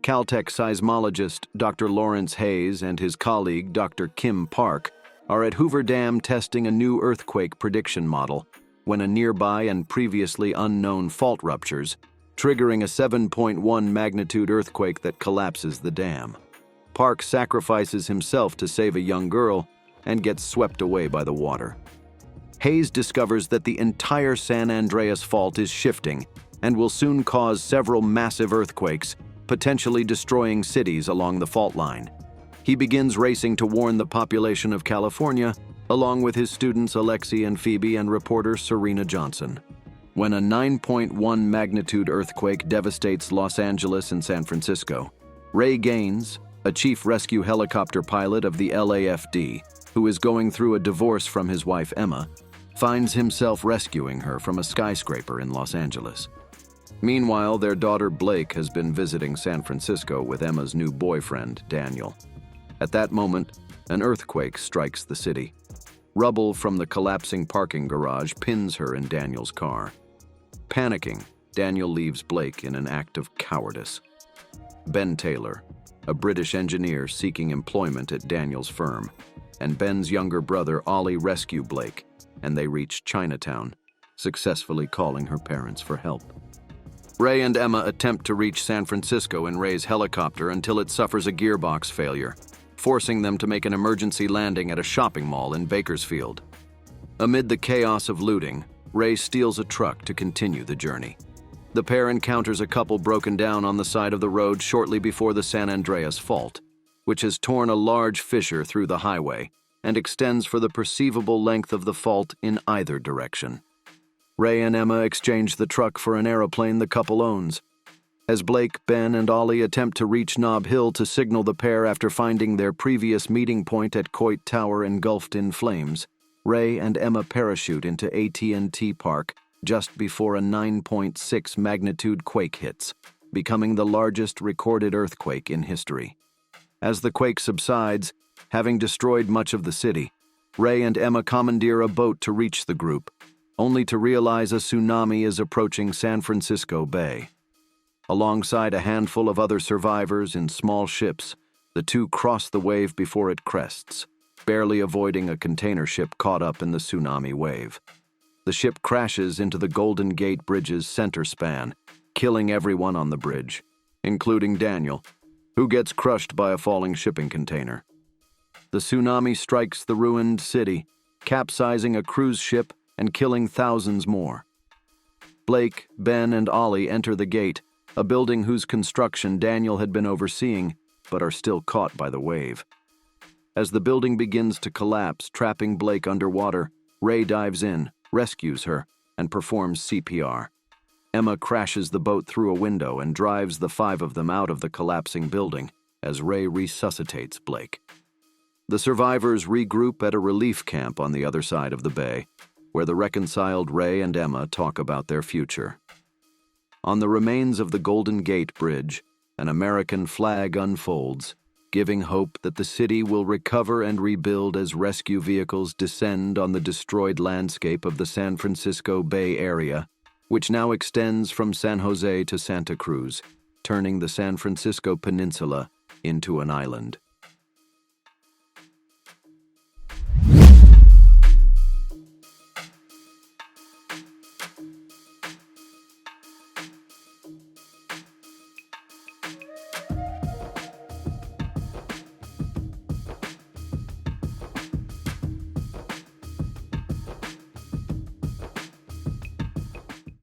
Caltech seismologist Dr. Lawrence Hayes and his colleague Dr. Kim Park are at Hoover Dam testing a new earthquake prediction model when a nearby and previously unknown fault ruptures, triggering a 7.1 magnitude earthquake that collapses the dam. Park sacrifices himself to save a young girl and gets swept away by the water. Hayes discovers that the entire San Andreas fault is shifting and will soon cause several massive earthquakes, potentially destroying cities along the fault line. He begins racing to warn the population of California, along with his students Alexi and Phoebe and reporter Serena Johnson. When a 9.1 magnitude earthquake devastates Los Angeles and San Francisco, Ray Gaines, a chief rescue helicopter pilot of the LAFD, who is going through a divorce from his wife Emma, finds himself rescuing her from a skyscraper in Los Angeles. Meanwhile, their daughter Blake has been visiting San Francisco with Emma's new boyfriend, Daniel. At that moment, an earthquake strikes the city. Rubble from the collapsing parking garage pins her in Daniel's car. Panicking, Daniel leaves Blake in an act of cowardice. Ben Taylor, a British engineer seeking employment at Daniel's firm, and Ben's younger brother Ollie rescue Blake, and they reach Chinatown, successfully calling her parents for help. Ray and Emma attempt to reach San Francisco in Ray's helicopter until it suffers a gearbox failure, forcing them to make an emergency landing at a shopping mall in Bakersfield. Amid the chaos of looting, Ray steals a truck to continue the journey. The pair encounters a couple broken down on the side of the road shortly before the San Andreas fault, which has torn a large fissure through the highway and extends for the perceivable length of the fault in either direction. Ray and Emma exchange the truck for an aeroplane the couple owns. As Blake, Ben, and Ollie attempt to reach Nob Hill to signal the pair after finding their previous meeting point at Coit Tower engulfed in flames, Ray and Emma parachute into AT&T Park just before a 9.6 magnitude quake hits, becoming the largest recorded earthquake in history. As the quake subsides, having destroyed much of the city, Ray and Emma commandeer a boat to reach the group, only to realize a tsunami is approaching San Francisco Bay. Alongside a handful of other survivors in small ships, the two cross the wave before it crests, barely avoiding a container ship caught up in the tsunami wave. The ship crashes into the Golden Gate Bridge's center span, killing everyone on the bridge, including Daniel, who gets crushed by a falling shipping container. The tsunami strikes the ruined city, capsizing a cruise ship and killing thousands more. Blake, Ben, and Ollie enter the gate, a building whose construction Daniel had been overseeing, but are still caught by the wave. As the building begins to collapse, trapping Blake underwater, Ray dives in, rescues her, and performs CPR. Emma crashes the boat through a window and drives the five of them out of the collapsing building as Ray resuscitates Blake. The survivors regroup at a relief camp on the other side of the bay, where the reconciled Ray and Emma talk about their future. On the remains of the Golden Gate Bridge, an American flag unfolds, giving hope that the city will recover and rebuild as rescue vehicles descend on the destroyed landscape of the San Francisco Bay Area, which now extends from San Jose to Santa Cruz, turning the San Francisco Peninsula into an island.